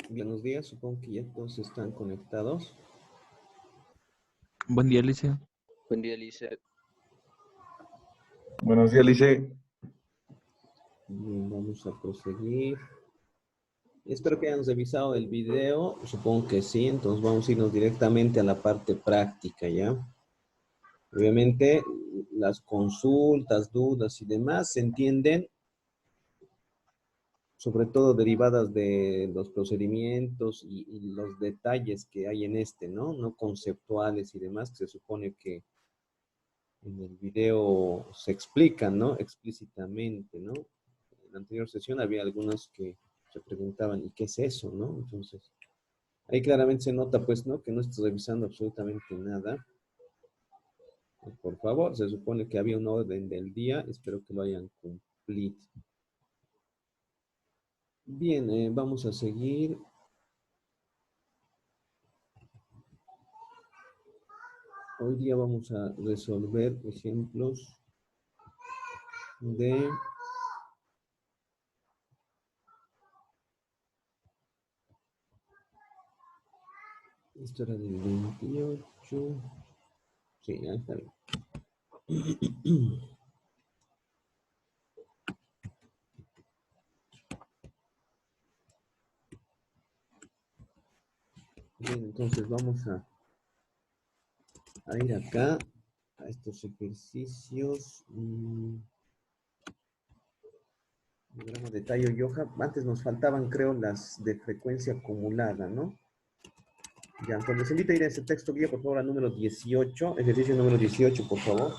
Buenos días, supongo que ya todos están conectados. Buen día, Alicia. Buen día, Alicia. Buenos días, Lice. Bien, vamos a proseguir. Espero que hayan revisado el video, supongo que sí, entonces vamos a irnos directamente a la parte práctica, ¿ya? Obviamente, las consultas, dudas y demás se entienden, sobre todo derivadas de los procedimientos y los detalles que hay en este, ¿no? No conceptuales y demás, que se supone que en el video se explican, ¿no? Explícitamente, ¿no? En la anterior sesión había algunos que se preguntaban, ¿y qué es eso, no? Entonces, ahí claramente se nota, pues, ¿no? Que no estoy revisando absolutamente nada. Por favor, se supone que había un orden del día. Espero que lo hayan cumplido. Bien, vamos a seguir. Hoy día vamos a resolver ejemplos de... Esto era del 28. Sí, ya está bien. Bien, entonces vamos a ir acá a estos ejercicios. Diagrama de tallo y hoja. Antes nos faltaban, creo, las de frecuencia acumulada, ¿no? Ya, entonces les invito a ir a ese texto guía, por favor, al número 18, ejercicio número 18, por favor.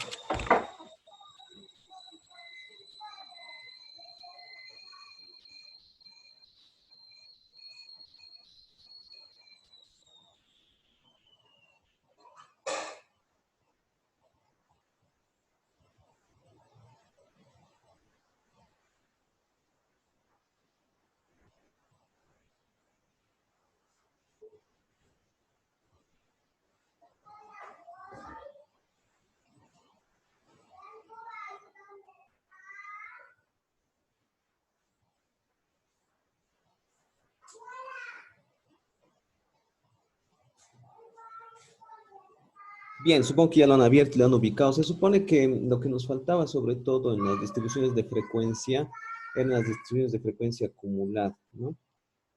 Bien, supongo que ya lo han abierto y lo han ubicado. Se supone que lo que nos faltaba, sobre todo en las distribuciones de frecuencia, eran las distribuciones de frecuencia acumulada, ¿no?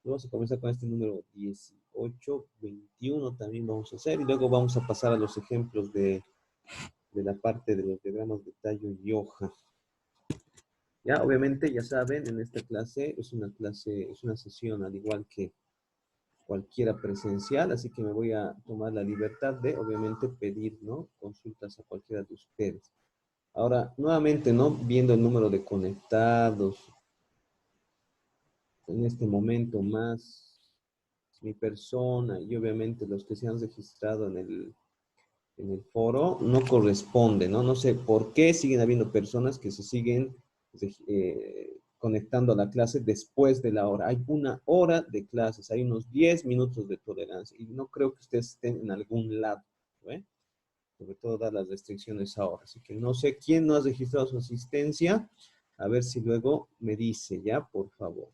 Vamos a comenzar con este número 18, 21 también vamos a hacer, y luego vamos a pasar a los ejemplos de la parte de los diagramas de tallo y hoja. Ya, obviamente, ya saben, en esta clase, es una sesión al igual que cualquiera presencial, así que me voy a tomar la libertad de, obviamente, pedir, ¿no? Consultas a cualquiera de ustedes. Ahora, nuevamente, ¿no? Viendo el número de conectados, en este momento más mi persona y obviamente los que se han registrado en el foro, no corresponde, ¿no? No sé por qué siguen habiendo personas que se siguen conectando a la clase después de la hora. Hay una hora de clases, hay unos 10 minutos de tolerancia y no creo que ustedes estén en algún lado, ¿eh? Sobre todo dadas las restricciones ahora. Así que no sé quién no ha registrado su asistencia, a ver si luego me dice ya, por favor.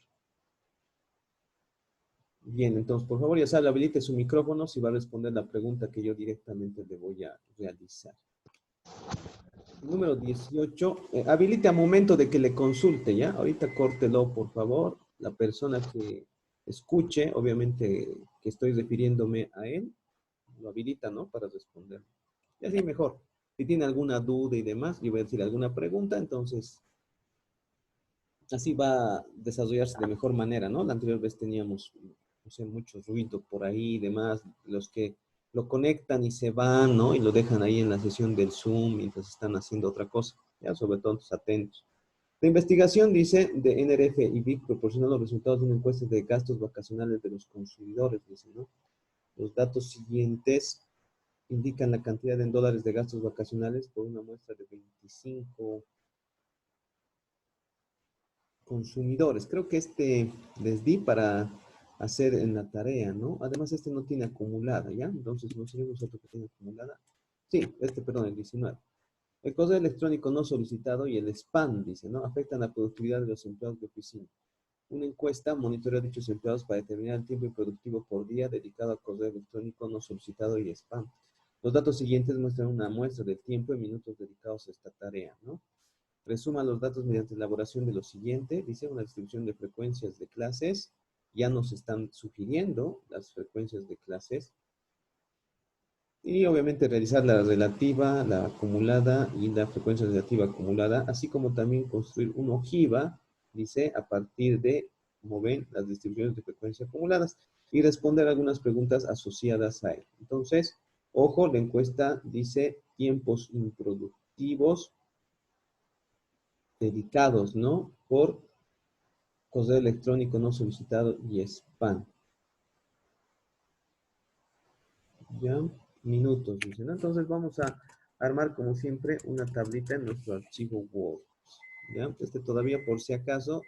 Bien, entonces, por favor, ya sabe, habilite su micrófono si va a responder la pregunta que yo directamente le voy a realizar. Número 18, habilite a momento de que le consulte, ¿ya? Ahorita córtelo, por favor. La persona que escuche, obviamente que estoy refiriéndome a él, lo habilita, ¿no? Para responder. Y así mejor. Si tiene alguna duda y demás, yo voy a decir alguna pregunta, entonces, así va a desarrollarse de mejor manera, ¿no? La anterior vez teníamos, no sé, mucho ruido por ahí y demás, los que lo conectan y se van, ¿no? Y lo dejan ahí en la sesión del Zoom mientras están haciendo otra cosa, ya, sobre todo atentos. La investigación, dice, de NRF y BIC proporcionó los resultados de una encuesta de gastos vacacionales de los consumidores, dice, ¿no? Los datos siguientes indican la cantidad en dólares de gastos vacacionales por una muestra de 25 consumidores. Creo que este les di para hacer en la tarea, ¿no? Además, este no tiene acumulada, ¿ya? Entonces, ¿no sería otro que tiene acumulada? Sí, perdón, el 19. El correo electrónico no solicitado y el spam, dice, ¿no? Afectan la productividad de los empleados de oficina. Una encuesta monitorea a dichos empleados para determinar el tiempo productivo por día dedicado al correo electrónico no solicitado y spam. Los datos siguientes muestran una muestra del tiempo en minutos dedicados a esta tarea, ¿no? Resuma los datos mediante elaboración de lo siguiente, dice una distribución de frecuencias de clases, ya nos están sugiriendo las frecuencias de clases, y obviamente realizar la relativa, la acumulada y la frecuencia relativa acumulada, así como también construir una ojiva, dice, a partir de, como ven, las distribuciones de frecuencia acumuladas y responder algunas preguntas asociadas a él. Entonces, ojo, la encuesta dice tiempos improductivos dedicados, ¿no? Por correo electrónico no solicitado y spam. ¿Ya? Minutos, dicen. Entonces vamos a armar, como siempre, una tablita en nuestro archivo Word. ¿Ya? Todavía, por si acaso,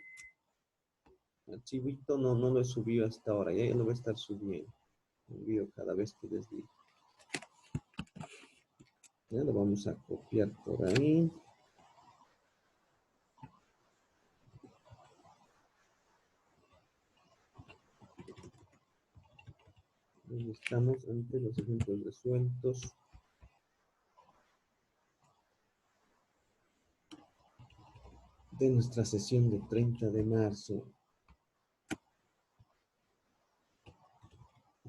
archivito no lo he subido hasta ahora. Ya lo voy a estar subiendo. Envío cada vez que les digo. Ya lo vamos a copiar por ahí. Ahí estamos ante los ejemplos resueltos. De nuestra sesión de 30 de marzo.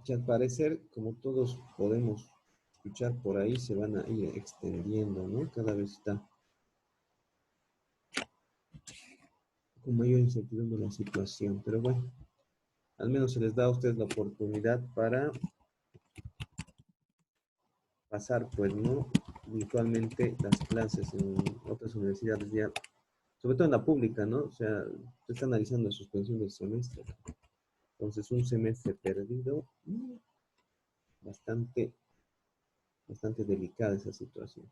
Y al parecer, como todos podemos escuchar por ahí, se van a ir extendiendo, ¿no? Cada vez está con mayor incertidumbre la situación. Pero bueno, al menos se les da a ustedes la oportunidad para pasar, pues, ¿no? Virtualmente las clases en otras universidades ya, sobre todo en la pública, ¿no? O sea, se está analizando la suspensión del semestre. Entonces, un semestre perdido, bastante delicada esa situación.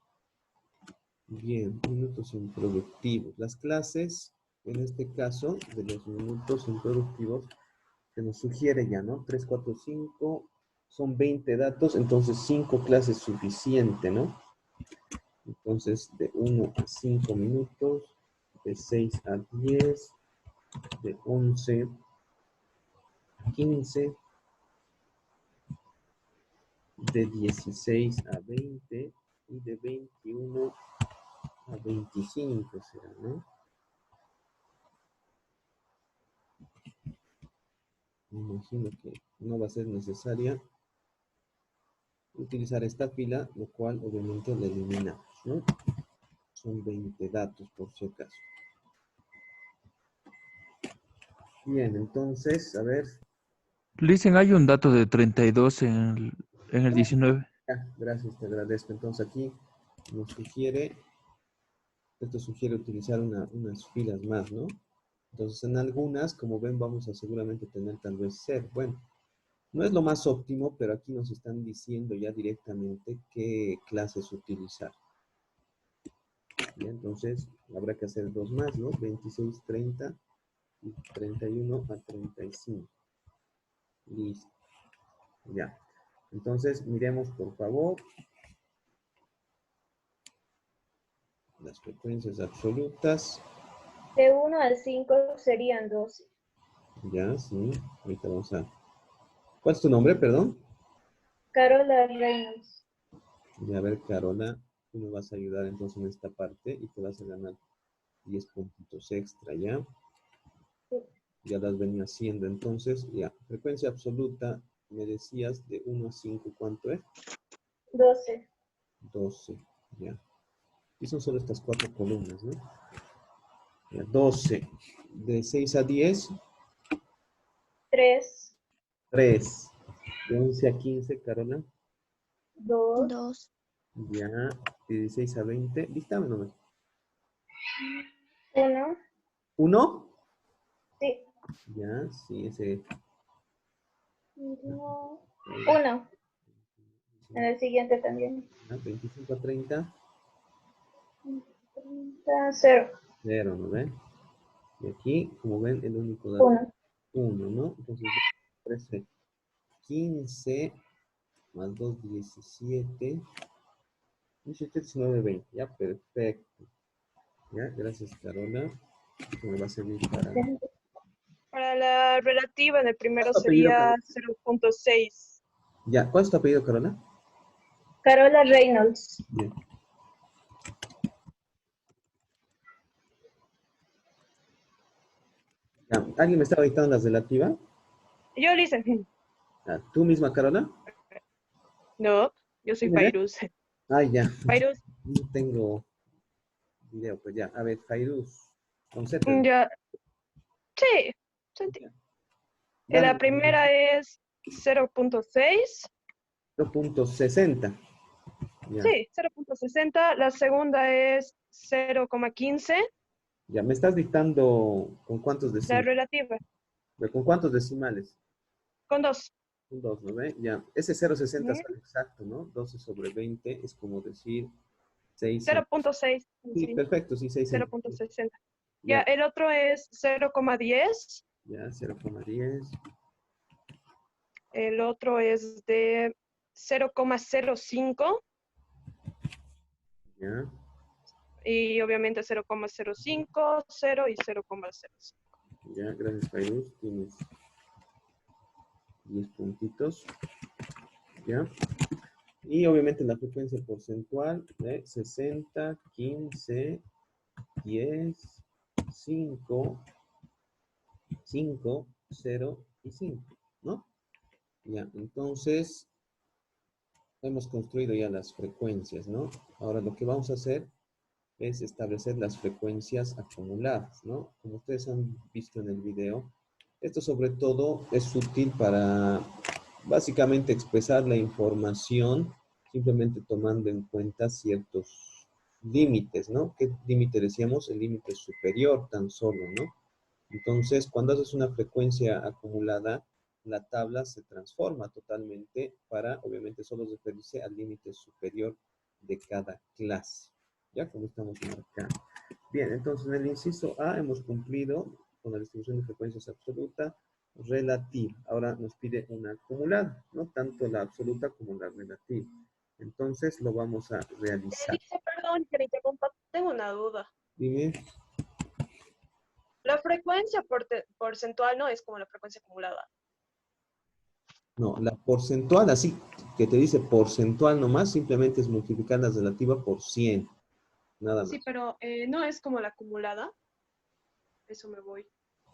Bien, minutos improductivos. Las clases, en este caso, de los minutos improductivos, que nos sugiere ya, ¿no? 3, 4, 5, son 20 datos, entonces 5 clases suficiente, ¿no? Entonces, de 1 a 5 minutos, de 6 a 10, de 11 a 15, de 16 a 20 y de 21 a 25 será, ¿no? Me imagino que no va a ser necesaria utilizar esta fila, lo cual obviamente la eliminamos, ¿no? Son 20 datos por si acaso. Bien, entonces, a ver. Listen, hay un dato de 32 en el 19. Ya, gracias, te agradezco. Entonces aquí nos sugiere, esto sugiere utilizar unas filas más, ¿no? Entonces en algunas, como ven, vamos a seguramente tener tal vez ser. Bueno, no es lo más óptimo, pero aquí nos están diciendo ya directamente qué clases utilizar. Bien, entonces habrá que hacer dos más, ¿no? 26, 30 y 31 a 35. Listo. Ya. Entonces, miremos por favor las frecuencias absolutas. De 1 al 5 serían 12. Ya, sí. Ahorita vamos a... ¿Cuál es tu nombre, perdón? Carola Reynolds. Ya, a ver, Carola, tú me vas a ayudar entonces en esta parte y te vas a ganar 10 puntitos extra, ¿ya? Sí. Ya las venía haciendo, entonces, ya. Frecuencia absoluta, me decías de 1 a 5, ¿cuánto es? 12. 12, ya. Y son solo estas 4 columnas, ¿no? Ya, 12. De 6 a 10, 3. 3. De 11 a 15, Carola. 2. 2, Ya. De 16 a 20. Dígame nomás. 1. 1. Sí. Ya, sí, ese 21. 1. En el siguiente también. 25 a 30, 30, 0. 0, ¿no ven? Y aquí, como ven, el único dato 1. 1, ¿no? Entonces, 13, 15, más 2, 17, 17, 19, 20. Ya, perfecto. Ya, gracias, Carola. Esto me va a servir para... Para la relativa, en el ¿Cuál primero es tu apellido, sería Carola? 0.6. Ya, ¿cuál es tu apellido, Carola? Carola Reynolds. Bien. Ya, ¿alguien me estaba dictando las relativas? Yo le hice, Ah, ¿tú misma, Carola? no, yo soy ¿Quién eres? Fairuz. Ah, ya. Fairuz, No tengo video, pues ya. A ver, Fairuz. Con Z, ¿no? ya, sí, sentí. Ya. La Dame primera es 0.6, 0.60. Ya. sí, 0.60. La segunda es 0.15, Ya, me estás dictando con cuántos la decimales. relativa, ¿Con cuántos decimales? con 2. Un 2, ¿no ve? Ya. Ese 0.60 sale exacto, ¿no? 12 sobre 20 es como decir 6 0.6, Sí, sí, perfecto, sí, 6 centímetros. 0.60. Ya, Ya, el otro es 0.10, ya, 0,10. el otro es de 0.05 Ya, y obviamente 0.05, 0 y 0.05. ya, gracias, Fairuz. Tienes 10 puntitos. Ya. Y obviamente la frecuencia porcentual de 60, 15, 10, 5, 5, 0 y 5, ¿no? Ya, entonces hemos construido ya las frecuencias, ¿no? Ahora lo que vamos a hacer es establecer las frecuencias acumuladas, ¿no? Como ustedes han visto en el video, esto sobre todo es útil para básicamente expresar la información simplemente tomando en cuenta ciertos límites, ¿no? ¿Qué límite decíamos? El límite superior tan solo, ¿no? Entonces, cuando haces una frecuencia acumulada, la tabla se transforma totalmente para, obviamente, solo referirse al límite superior de cada clase. ¿Ya? Como estamos marcando. Bien, entonces en el inciso A hemos cumplido con la distribución de frecuencias absoluta relativa. Ahora nos pide una acumulada, ¿no? Tanto la absoluta como la relativa. Entonces lo vamos a realizar. Dice, perdón, que le interrumpa, tengo una duda. Dime. La frecuencia porcentual no es como la frecuencia acumulada. No, la porcentual, así que te dice porcentual nomás, simplemente es multiplicar la relativa por 100, nada Sí, más. pero no es como la acumulada. Eso me voy.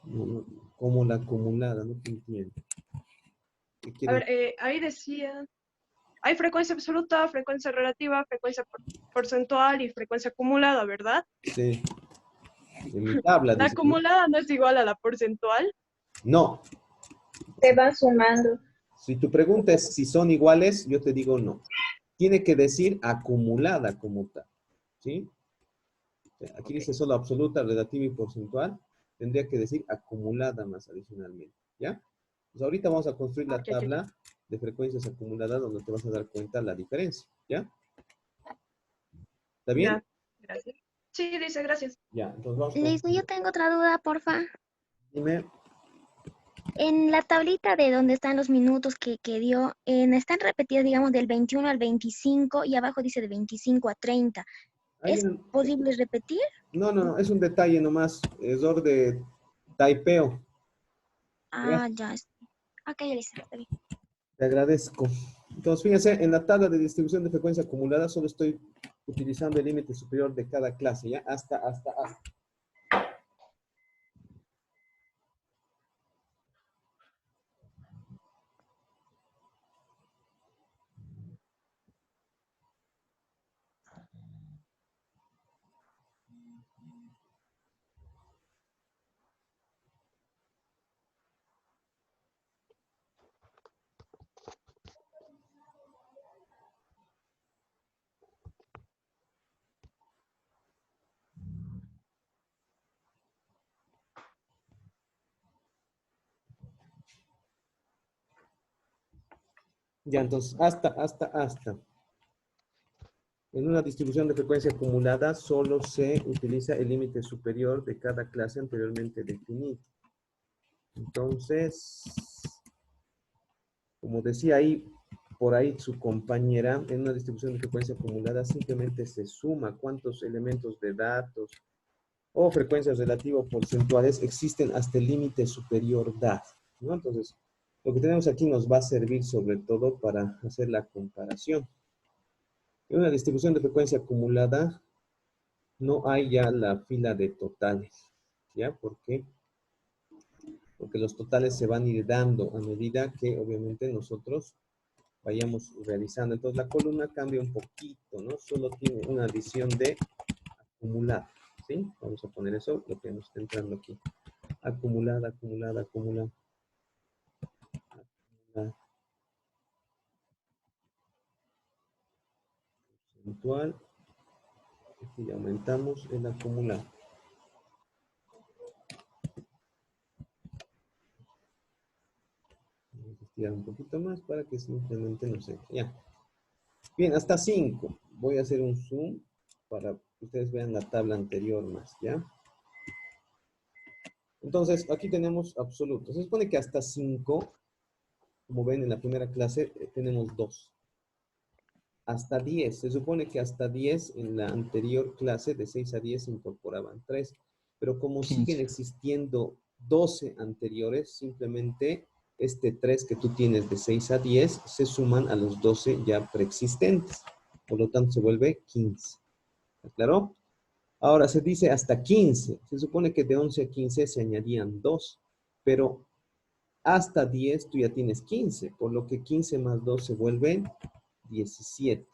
No, no, como la acumulada, no te entiendo. ¿Qué A quieres? ver, ahí decía, hay frecuencia absoluta, frecuencia relativa, frecuencia porcentual y frecuencia acumulada, ¿verdad? Sí, en mi tabla La dice, ¿no? acumulada no es igual a la porcentual. No, Se van sumando. si tu pregunta es si son iguales, yo te digo no. Tiene que decir acumulada como tal, ¿sí? Aquí Ok, dice solo absoluta, relativa y porcentual. Tendría que decir acumulada más adicionalmente, ¿ya? Pues ahorita vamos a construir la ya, ya, ya. tabla de frecuencias acumuladas donde te vas a dar cuenta la diferencia, ¿ya? ¿Está bien? Ya, gracias. Sí, dice, gracias. Ya, entonces vamos con... Listo, yo tengo otra duda, porfa. Dime, En la tablita de donde están los minutos que dio, están repetidos, digamos, del 21 al 25 y abajo dice de 25 a 30. hay ¿Es un... posible repetir? No, no, no, es un detalle nomás, error de taipeo, ¿ya? Ah, ya. Ok, listo, está bien. Te agradezco. Entonces, fíjense, en la tabla de distribución de frecuencia acumulada solo estoy utilizando el límite superior de cada clase, ¿ya? Hasta. Ya, entonces, hasta. En una distribución de frecuencia acumulada solo se utiliza el límite superior de cada clase anteriormente definido. Entonces, como decía ahí, por ahí su compañera, en una distribución de frecuencia acumulada simplemente se suma cuántos elementos de datos o frecuencias relativas porcentuales existen hasta el límite superior dado, ¿no? Entonces, lo que tenemos aquí nos va a servir sobre todo para hacer la comparación. En una distribución de frecuencia acumulada no hay ya la fila de totales, ¿ya? ¿Por qué? Porque los totales se van a ir dando a medida que obviamente nosotros vayamos realizando. Entonces la columna cambia un poquito, ¿no? Solo tiene una adición de acumulada, ¿sí? Vamos a poner eso, lo que nos está entrando aquí. Acumulada, acumulada, acumulada. Acumulada. Porcentual. Aquí ya aumentamos el acumulado. Vamos a estirar un poquito más para que simplemente no se... Ya. Bien, hasta 5. Voy a hacer un zoom para que ustedes vean la tabla anterior más, ¿ya? Entonces, aquí tenemos absolutos. Se supone que hasta 5, como ven en la primera clase, tenemos 2. Hasta 10. Se supone que hasta 10 en la anterior clase, de 6 a 10, se incorporaban 3. Pero como 15. siguen existiendo 12 anteriores, simplemente este 3 que tú tienes de 6 a 10 se suman a los 12 ya preexistentes. Por lo tanto, se vuelve 15. ¿Claro? Ahora se dice hasta 15. Se supone que de 11 a 15 se añadían 2. Pero hasta 10 tú ya tienes 15. Por lo que 15 más 2 se vuelven 17.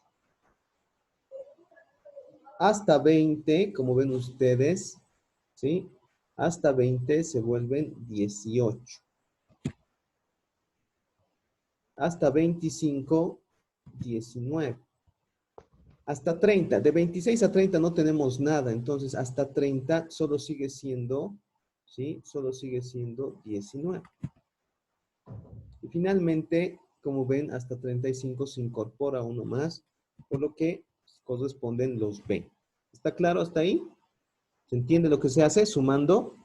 Hasta 20, como ven ustedes, ¿sí? Hasta 20 se vuelven 18. Hasta 25, 19. Hasta 30. De 26 a 30 no tenemos nada. Entonces, hasta 30 solo sigue siendo, ¿sí? Solo sigue siendo 19. Y finalmente, como ven, hasta 35 se incorpora uno más, por lo que corresponden los 20. ¿Está claro hasta ahí? ¿Se entiende lo que se hace sumando?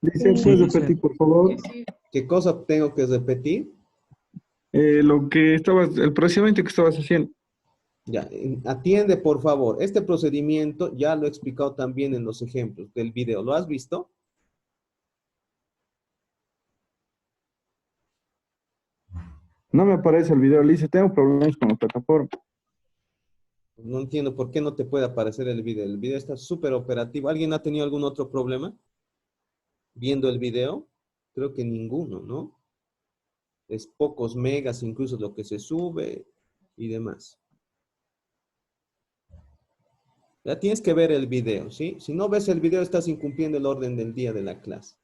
Dice, Sí. ¿puedes dice. repetir, por favor? Sí. ¿Qué cosa tengo que repetir? Lo que el procedimiento que estabas haciendo. Ya, atiende por favor. Este procedimiento ya lo he explicado también en los ejemplos del video. ¿Lo has visto? No me aparece el video, Lice, tengo problemas con la plataforma. No entiendo por qué no te puede aparecer el video. El video está súper operativo. ¿Alguien ha tenido algún otro problema viendo el video? Creo que ninguno, ¿no? Es pocos megas incluso lo que se sube y demás. Ya tienes que ver el video, ¿sí? Si no ves el video, estás incumpliendo el orden del día de la clase.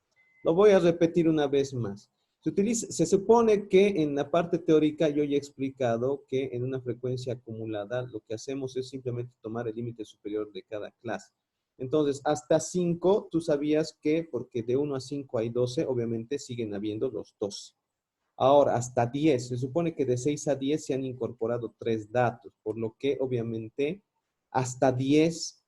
Lo voy a repetir una vez más. Se supone que en la parte teórica yo ya he explicado que en una frecuencia acumulada lo que hacemos es simplemente tomar el límite superior de cada clase. Entonces, hasta 5, tú sabías que porque de 1 a 5 hay 12, obviamente siguen habiendo los 12. Ahora, hasta 10. Se supone que de 6 a 10 se han incorporado 3 datos, por lo que obviamente hasta 10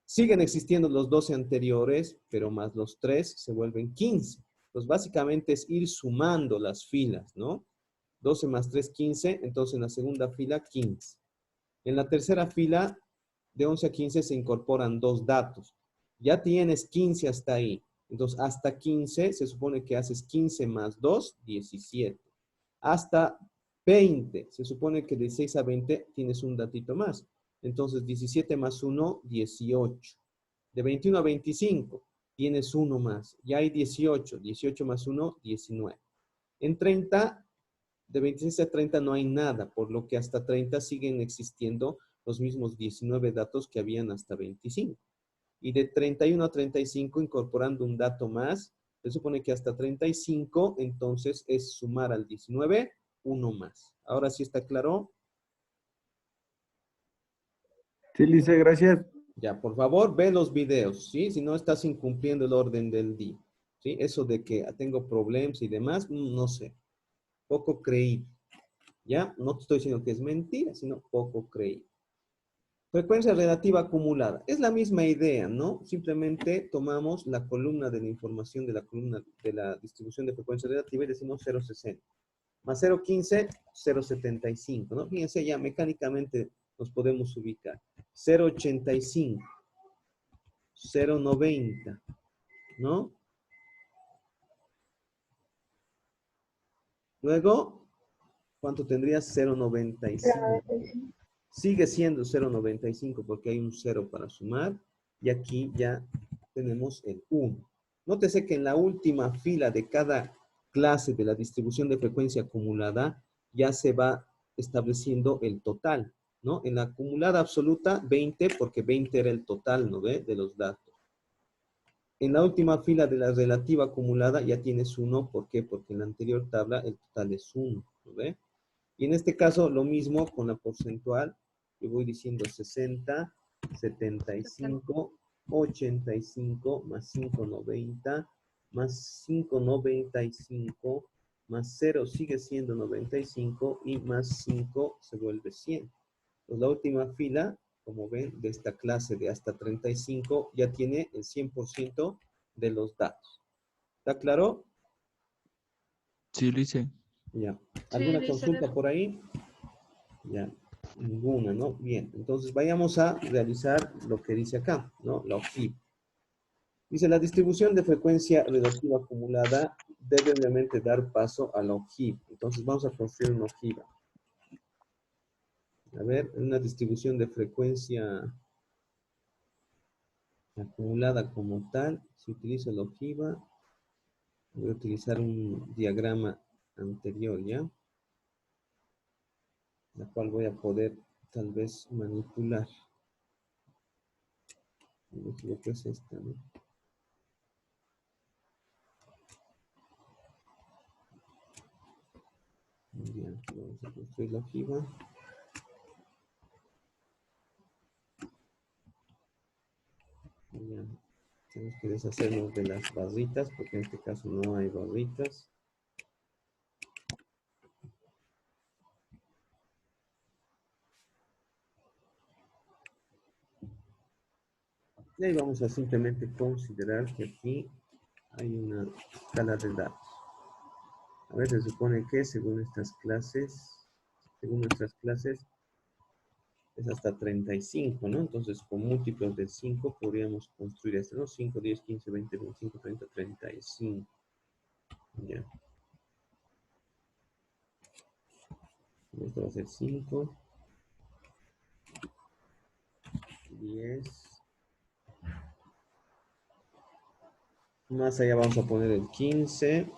siguen existiendo los 12 anteriores, pero más los 3 se vuelven 15. Entonces, básicamente es ir sumando las filas, ¿no? 12 más 3, 15. Entonces, en la segunda fila, 15. En la tercera fila, de 11 a 15 se incorporan 2 datos. Ya tienes 15 hasta ahí. Entonces, hasta 15 se supone que haces 15 más 2, 17. Hasta 20, se supone que de 6 a 20 tienes un datito más. Entonces, 17 más 1, 18. De 21 a 25, tienes uno más. Ya hay 18. 18 más 1, 19. En 30, de 26 a 30 no hay nada, por lo que hasta 30 siguen existiendo los mismos 19 datos que habían hasta 25. Y de 31 a 35, incorporando un dato más, se supone que hasta 35, entonces es sumar al 19, uno más. Ahora sí está claro. Sí, Lice, gracias. Ya, por favor, ve los videos, ¿sí? Si no estás incumpliendo el orden del día, ¿sí? Eso de que tengo problemas y demás, no sé. Poco creíble. ¿Ya? No te estoy diciendo que es mentira, sino poco creíble. Frecuencia relativa acumulada. Es la misma idea, ¿no? Simplemente tomamos la columna de la información de la columna de la distribución de frecuencia relativa y decimos 0,60. Más 0,15, 0,75, ¿no? Fíjense, ya mecánicamente nos podemos ubicar. 0,85, 0,90, ¿no? Luego, ¿cuánto tendría? 0,95. Sigue siendo 0,95 porque hay un 0 para sumar. Y aquí ya tenemos el 1. Nótese que en la última fila de cada clase de la distribución de frecuencia acumulada ya se va estableciendo el total, ¿no? En la acumulada absoluta, 20, porque 20 era el total, ¿no ve? De los datos. En la última fila de la relativa acumulada ya tienes 1. ¿Por qué? Porque en la anterior tabla el total es 1, ¿no ve? Y en este caso, lo mismo con la porcentual. Yo voy diciendo 60, 75, 85, más 5,90, más 5,95, más 0 sigue siendo 95 y más 5 se vuelve 100. Pues la última fila, como ven, de esta clase de hasta 35 ya tiene el 100% de los datos. ¿Está claro? Sí, lo hice. Ya. Sí, ¿Alguna Luis, consulta por ahí? Ya, ninguna, ¿no? Bien, entonces vayamos a realizar lo que dice acá, ¿no? La ojiva. Dice, la distribución de frecuencia relativa acumulada debe obviamente dar paso a la ojiva. Entonces vamos a construir una ojiva. A ver, una distribución de frecuencia acumulada como tal, si utilizo la ojiva, voy a utilizar un diagrama anterior, ¿ya? La cual voy a poder tal vez manipular. Me equivoco, es esta, ¿no? Ya, vamos a construir la ojiva. Ya, tenemos que deshacernos de las barritas, porque en este caso no hay barritas. Y ahí vamos a simplemente considerar que aquí hay una escala de datos. A ver, se supone que según nuestras clases, es hasta 35, ¿no? Entonces, con múltiplos de 5 podríamos construir esto, ¿no? 5, 10, 15, 20, 25, 30, 35. Ya. Esto va a ser 5, 10. Más allá vamos a poner el 15.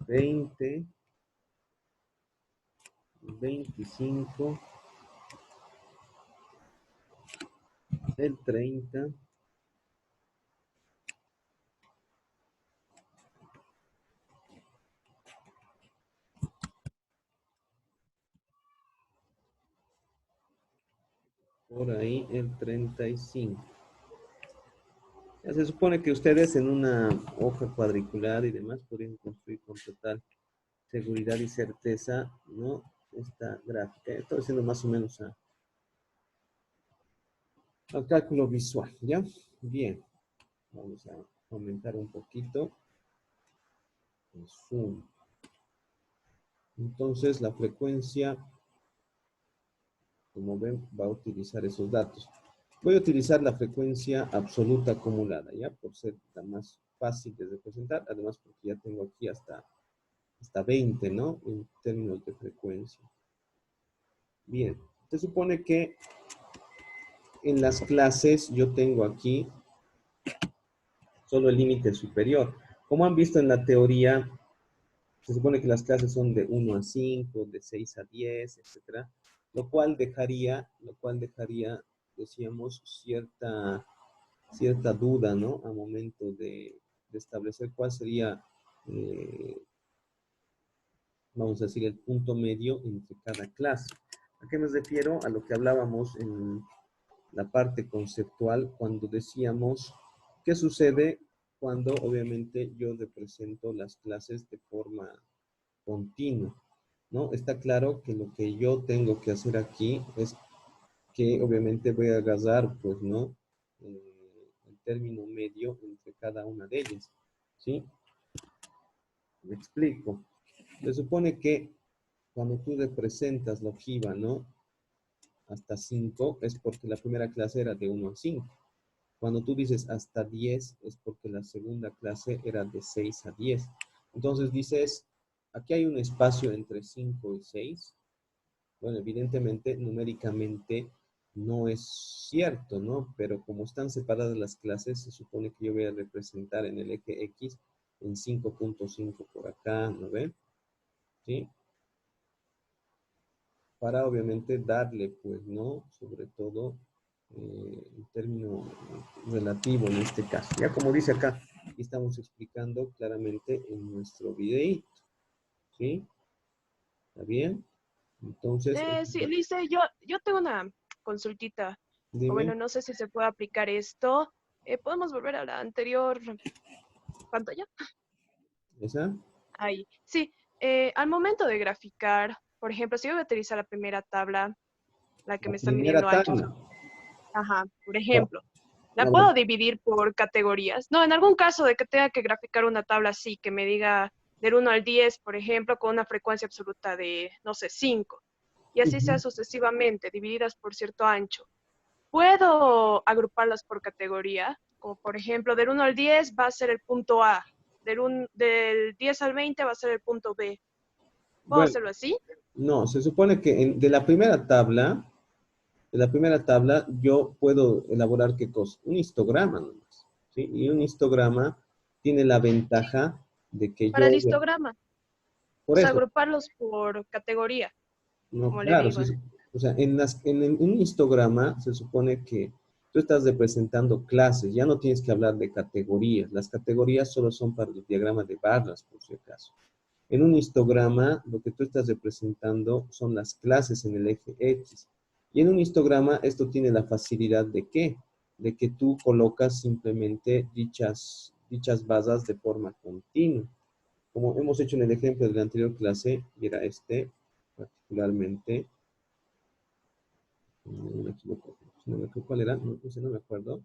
20. 25. El 30. Por ahí el 35. Ya se supone que ustedes en una hoja cuadriculada y demás podrían construir con total seguridad y certeza, ¿no? Esta gráfica. Estoy haciendo más o menos al cálculo visual, ¿ya? Bien. Vamos a aumentar un poquito el zoom. Entonces, la frecuencia, como ven, va a utilizar esos datos. Voy a utilizar la frecuencia absoluta acumulada, ¿ya? Por ser la más fácil de representar, además porque ya tengo aquí hasta 20, ¿no? En términos de frecuencia. Bien, se supone que en las clases yo tengo aquí solo el límite superior. Como han visto en la teoría, se supone que las clases son de 1 a 5, de 6 a 10, etc. Lo cual dejaría, decíamos, cierta duda, ¿no? A momento de establecer cuál sería, vamos a decir, el punto medio entre cada clase. ¿A qué me refiero? A lo que hablábamos en la parte conceptual cuando decíamos qué sucede cuando obviamente yo represento las clases de forma continua, ¿no? Está claro que lo que yo tengo que hacer aquí es que obviamente voy a agarrar, pues, ¿no? El término medio entre cada una de ellas, ¿sí? Me explico. Se supone que cuando tú representas la ojiva, ¿no? Hasta 5 es porque la primera clase era de 1 a 5. Cuando tú dices hasta 10 es porque la segunda clase era de 6 a 10. Entonces dices, aquí hay un espacio entre 5 y 6. Bueno, evidentemente, numéricamente no es cierto, ¿no? Pero como están separadas las clases, se supone que yo voy a representar en el eje X en 5.5 por acá, ¿no ven? ¿Sí? Para obviamente darle, pues, ¿no? Sobre todo el término relativo en este caso. Ya como dice acá, estamos explicando claramente en nuestro videíto, ¿sí? ¿Está bien? Entonces, Sí, Lice, yo tengo una consultita. O dime, bueno, no sé si se puede aplicar esto. ¿Podemos volver a la anterior pantalla? ¿esa? Ahí. Sí, al momento de graficar, por ejemplo, si yo voy a utilizar la primera tabla, la que La me está primera midiendo anchos, tabla. ajá, por Oh, ejemplo, la a ver, puedo dividir por categorías. No, en algún caso de que tenga que graficar una tabla así, que me diga del 1 al 10, por ejemplo, con una frecuencia absoluta de, no sé, 5, y así sea ujú. sucesivamente, divididas por cierto ancho. Puedo agruparlas por categoría, como por ejemplo, del 1 al 10 va a ser el punto A, del 10 al 20 va a ser el punto B. ¿Puedo Bueno, hacerlo así? no, se supone que de la primera tabla yo puedo elaborar qué cosa, un histograma nomás, ¿sí? Y un histograma tiene la Sí, ventaja de que para yo, el histograma. O por sea, eso, agruparlos por categoría, no, como le claro, digo. o sea, un histograma se supone que tú estás representando clases, ya no tienes que hablar de categorías, las categorías solo son para los diagramas de barras, por si acaso. En un histograma, lo que tú estás representando son las clases en el eje X. Y en un histograma, esto tiene la facilidad de ¿qué? De que tú colocas simplemente dichas barras de forma continua. Como hemos hecho en el ejemplo de la anterior clase, y era este, particularmente, no me equivoco, ¿cuál era? No me acuerdo.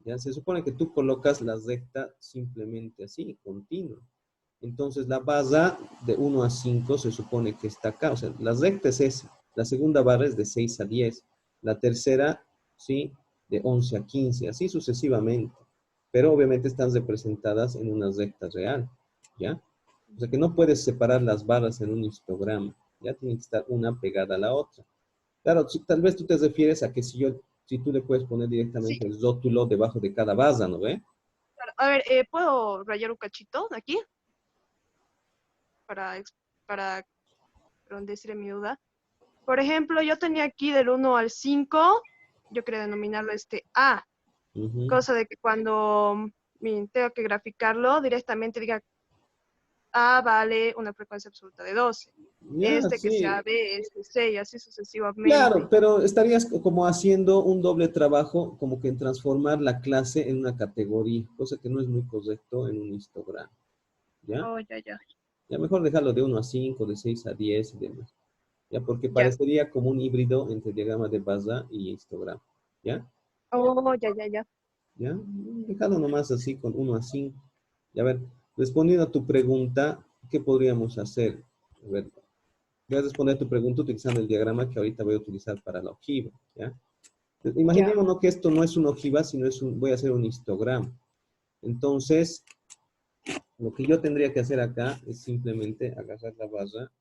Ya se supone que tú colocas la recta simplemente así, continua. Entonces la barra de 1 a 5 se supone que está acá. O sea, la recta es esa. La segunda barra es de 6 a 10. La tercera, ¿sí? De 11 a 15. Así sucesivamente. Pero obviamente están representadas en una recta real. ¿Ya? O sea que no puedes separar las barras en un histograma. Ya tiene que estar una pegada a la otra. Claro, tal vez tú te refieres a que si tú le puedes poner Sí, directamente el rótulo debajo de cada barra, ¿no ve? claro. A ver, ¿puedo rayar un cachito aquí para, para perdón, decir mi duda? Por ejemplo, yo tenía aquí del 1 al 5, yo quería denominarlo este A, Ujú. cosa de que cuando tengo que graficarlo directamente diga A vale una frecuencia absoluta de 12, Ya, este que sí. sea B es de 6, así Claro, sucesivamente. pero estarías como haciendo un doble trabajo, como que en transformar la clase en una categoría, cosa que no es muy correcto en un histograma, ¿ya? Oh, ya, ya, Ya mejor dejarlo de 1 a 5, de 6 a 10 y demás, ¿ya? Porque ya. parecería como un híbrido entre diagrama de barra y histograma, ¿ya? Oh, ya, ya, ya. ¿Ya? Dejado nomás así con 1 a 5. Y a ver, respondiendo a tu pregunta, ¿qué podríamos hacer? A ver, voy a responder a tu pregunta utilizando el diagrama que ahorita voy a utilizar para la ojiva, ¿ya? Ya. Imaginémonos que esto no es una ojiva, sino voy a hacer un histograma. Entonces, lo que yo tendría que hacer acá es simplemente agarrar la barra.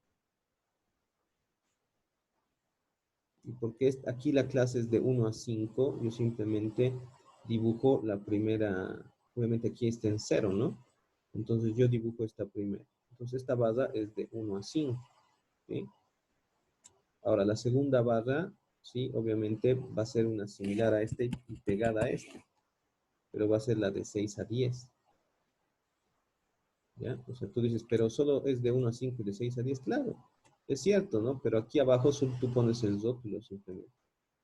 Y porque aquí la clase es de 1 a 5, yo simplemente dibujo la primera, obviamente aquí está en 0, ¿no? Entonces yo dibujo esta primera. Entonces esta barra es de 1 a 5, ¿sí? Ahora la segunda barra, sí, obviamente va a ser una similar a este y pegada a este, pero va a ser la de 6 a 10. ¿Ya? O sea, tú dices, pero solo es de 1 a 5 y de 6 a 10. Claro, es cierto, ¿no? Pero aquí abajo solo tú pones el rótulo simplemente.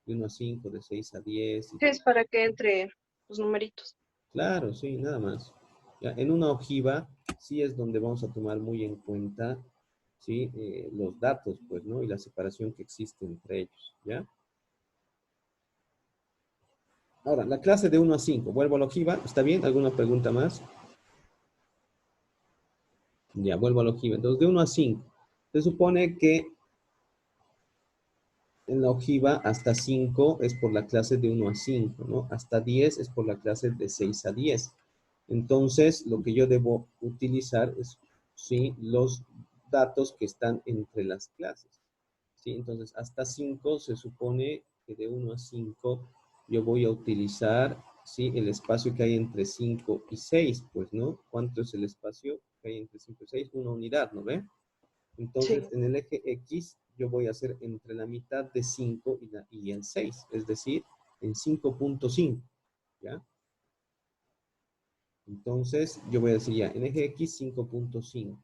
De 1 a 5, de 6 a 10 y ¿Qué es demás. para que entre los numeritos? Claro, sí, nada más. Ya, en una ojiva sí es donde vamos a tomar muy en cuenta, ¿sí? Los datos, pues, ¿no? Y la separación que existe entre ellos, ¿ya? Ahora, la clase de 1 a 5. Vuelvo a la ojiva. ¿Está bien? ¿Alguna pregunta más? Ya, vuelvo a la ojiva. Entonces, de 1 a 5. Se supone que en la ojiva hasta 5 es por la clase de 1 a 5, ¿no? Hasta 10 es por la clase de 6 a 10. Entonces, lo que yo debo utilizar es, ¿sí? Los datos que están entre las clases, ¿sí? Entonces, hasta 5 se supone que de 1 a 5 yo voy a utilizar, ¿sí? El espacio que hay entre 5 y 6, pues, ¿no? ¿Cuánto es el espacio que hay entre 5 y 6? Una unidad, ¿no ve? Entonces, Sí. en el eje X, yo voy a hacer entre la mitad de 5 y el 6, es decir, en 5.5, ¿ya? Entonces, yo voy a decir ya, en eje X 5.5,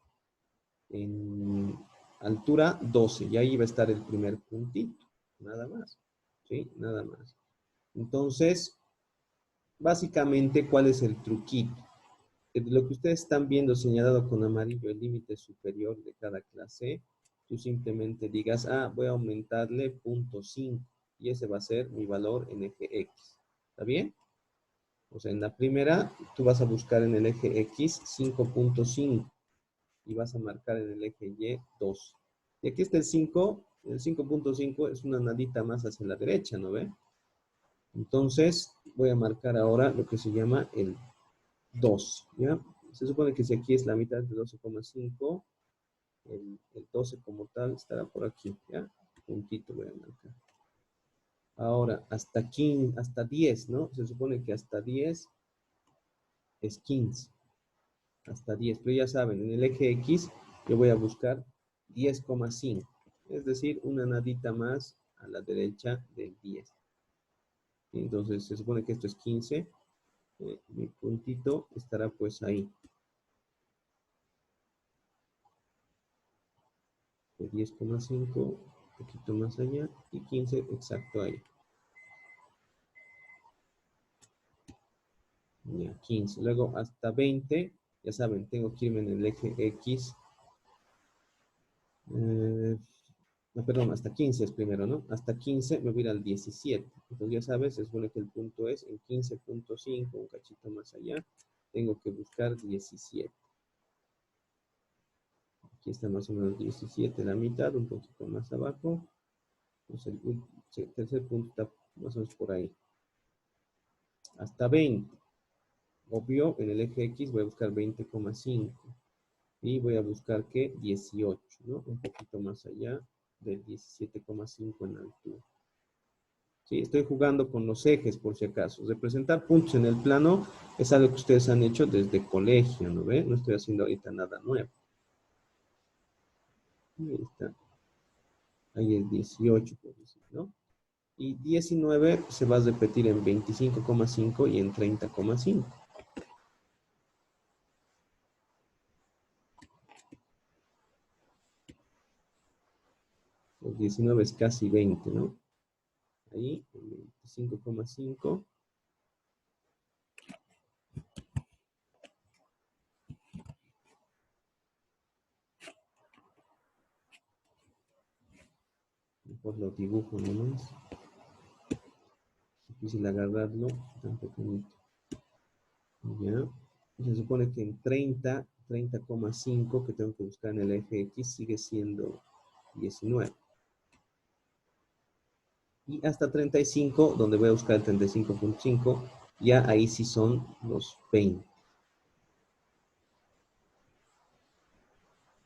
en altura 12, y ahí va a estar el primer puntito, nada más, ¿sí? Nada más. Entonces, básicamente, ¿cuál es el truquito? Que de lo que ustedes están viendo señalado con amarillo, el límite superior de cada clase, tú simplemente digas, ah, voy a aumentarle 0.5, y ese va a ser mi valor en eje X. ¿Está bien? O sea, en la primera, tú vas a buscar en el eje X 5.5 y vas a marcar en el eje Y 2. Y aquí está el 5. El 5.5 es una nadita más hacia la derecha, ¿no ve? Entonces, voy a marcar ahora lo que se llama el 2, ¿ya? Se supone que si aquí es la mitad de 12,5, el 12 como tal estará por aquí, ¿ya? Puntito voy a marcar. Ahora, hasta 15, hasta 10, ¿no? Se supone que hasta 10 es 15. Hasta 10, pero ya saben, en el eje X yo voy a buscar 10,5, es decir, una nadita más a la derecha del 10. Entonces se supone que esto es 15, mi puntito estará pues ahí, de 10,5, un poquito más allá, y 15 exacto ahí. Ya, 15, luego hasta 20, ya saben, tengo que irme en el eje X, no, perdón, hasta 15 es primero, ¿no? Hasta 15 me voy a ir al 17. Entonces ya sabes, se supone que el punto es en 15.5, un cachito más allá. Tengo que buscar 17. Aquí está más o menos 17, la mitad, un poquito más abajo. Entonces el tercer punto está más o menos por ahí. Hasta 20. Obvio, en el eje X voy a buscar 20,5. Y voy a buscar, ¿qué? 18, ¿no? Un poquito más allá del 17,5 en altura. Sí, estoy jugando con los ejes por si acaso. Representar puntos en el plano es algo que ustedes han hecho desde colegio, ¿no ven? No estoy haciendo ahorita nada nuevo. Ahí está. Ahí es 18, por decir, ¿no? Y 19 se va a repetir en 25,5 y en 30,5. Los 19 es casi 20, ¿no? Ahí, en 25,5. Mejor lo dibujo nomás. Difícil agarrarlo, tan pequeñito. Ya. Se supone que en 30,5 que tengo que buscar en el eje X sigue siendo 19. Y hasta 35, donde voy a buscar el 35.5, ya ahí sí son los 20.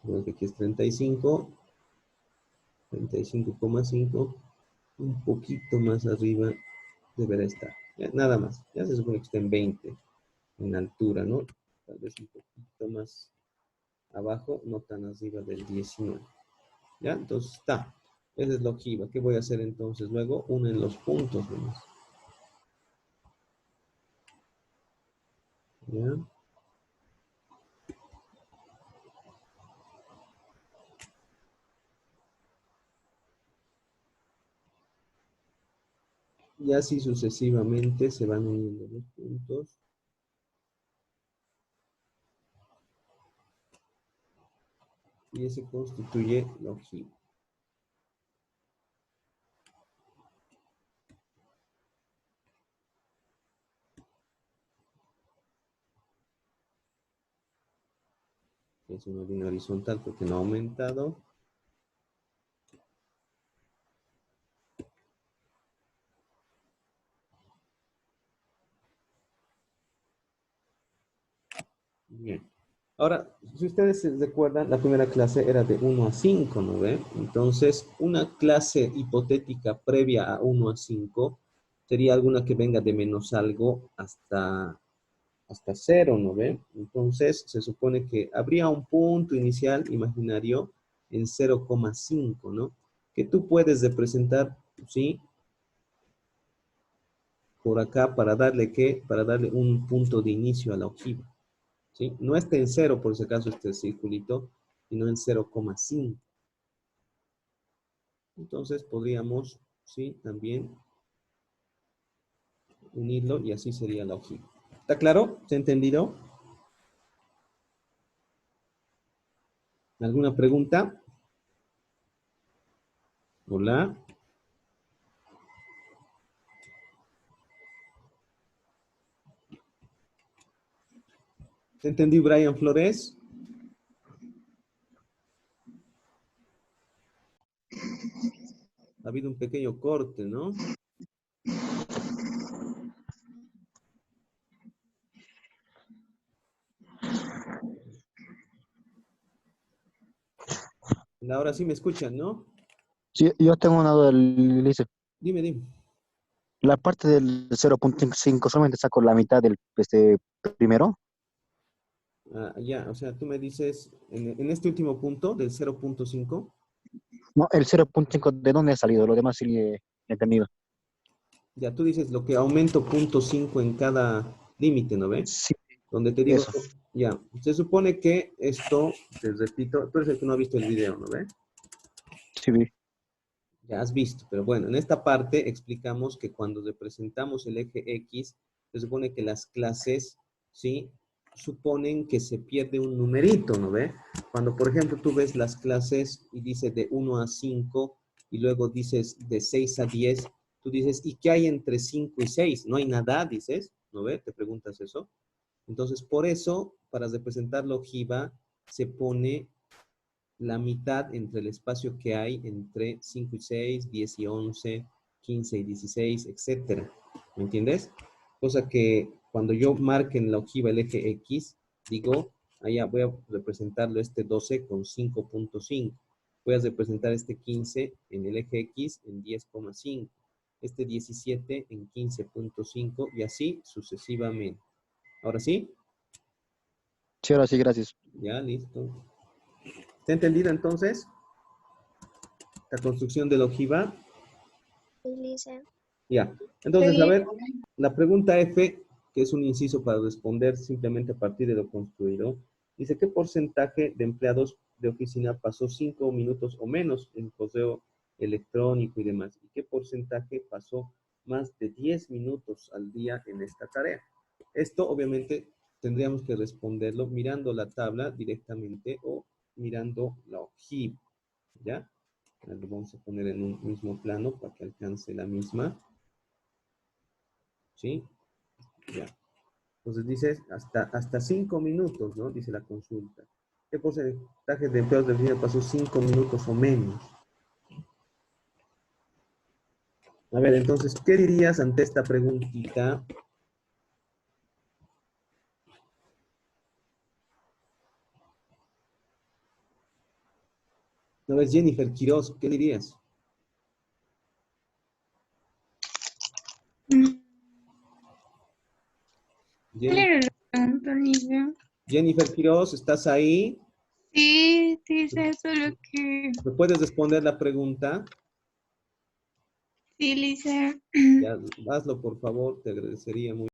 Bueno, que aquí es 35,5, un poquito más arriba deberá estar. Ya, nada más, ya se supone que está en 20 en altura, ¿no? Tal vez un poquito más abajo, no tan arriba del 19. ¿Ya? Entonces está. Esa es la ojiva. ¿Qué voy a hacer entonces? Luego unen los puntos nomás. ¿Ya? Y así sucesivamente se van uniendo los puntos. Y ese constituye la ojiva. Es una línea horizontal porque no ha aumentado. Bien. Ahora, si ustedes se recuerdan, la primera clase era de 1 a 5, ¿no ve? Entonces, una clase hipotética previa a 1 a 5 sería alguna que venga de menos algo hasta 0, ¿no ve? Entonces, se supone que habría un punto inicial imaginario en 0,5, ¿no? Que tú puedes representar, ¿sí? Por acá para darle, ¿qué? Para darle un punto de inicio a la ojiva. ¿Sí? No está en 0, por si acaso, este circulito, sino en 0,5. Entonces podríamos, ¿sí? También unirlo y así sería la ojiva. ¿Está claro? ¿Se ha entendido? ¿Alguna pregunta? Hola. ¿Se entendió, Brian Flores? Ha habido un pequeño corte, ¿no? Ahora sí me escuchan, ¿no? Sí, yo tengo una duda, Lice. Dime, dime. La parte del 0.5 solamente saco la mitad del primero. Ah, ya, o sea, tú me dices, en este último punto del 0,5, No, el 0.5, ¿de dónde ha salido? Lo demás sí he entendido. ya tú dices lo que aumento 0,5 en cada límite, ¿no ve? Sí, Donde te digo, eso. ya, se supone que esto, te repito, tú eres el que no ha visto el video, ¿no ve? Sí, vi. Ya has visto, pero bueno, en esta parte explicamos que cuando representamos el eje X, se supone que las clases, ¿sí? Suponen que se pierde un numerito, ¿no ve? Cuando, por ejemplo, tú ves las clases y dice de 1 a 5 y luego dices de 6 a 10, tú dices, ¿y qué hay entre 5 y 6? No hay nada, dices, ¿no ve? Te preguntas eso. Entonces, por eso, para representar la ojiva, se pone la mitad entre el espacio que hay entre 5 y 6, 10 y 11, 15 y 16, etcétera. ¿Me entiendes? Cosa que cuando yo marque en la ojiva el eje X, digo, allá voy a representarlo este 12 con 5.5. Voy a representar este 15 en el eje X en 10,5. Este 17 en 15.5 y así sucesivamente. ¿Ahora sí? Sí, ahora sí, gracias. Ya, listo. ¿Está entendido entonces la construcción de la ojiva? Sí, Lice. Ya. Entonces, a Sí. ver, la pregunta F, que es un inciso para responder simplemente a partir de lo construido, dice, ¿qué porcentaje de empleados de oficina pasó 5 minutos o menos en correo electrónico y demás? ¿Y qué porcentaje pasó más de 10 minutos al día en esta tarea? Esto, obviamente, tendríamos que responderlo mirando la tabla directamente o mirando la ojiva, ¿ya? Lo vamos a poner en un mismo plano para que alcance la misma. ¿Sí? Ya. Entonces dices hasta 5 minutos, ¿no? Dice la consulta. ¿Qué porcentaje de empleados de oficina pasó 5 minutos o menos? A ver, entonces, ¿qué dirías ante esta preguntita? No es Jennifer Quiroz, ¿qué dirías? ¿Cuál era la pregunta, Lice? Jennifer Quiroz, ¿estás ahí? Sí, dice solo que... ¿Me puedes responder la pregunta? Sí, Lice. Ya, hazlo por favor, te agradecería mucho.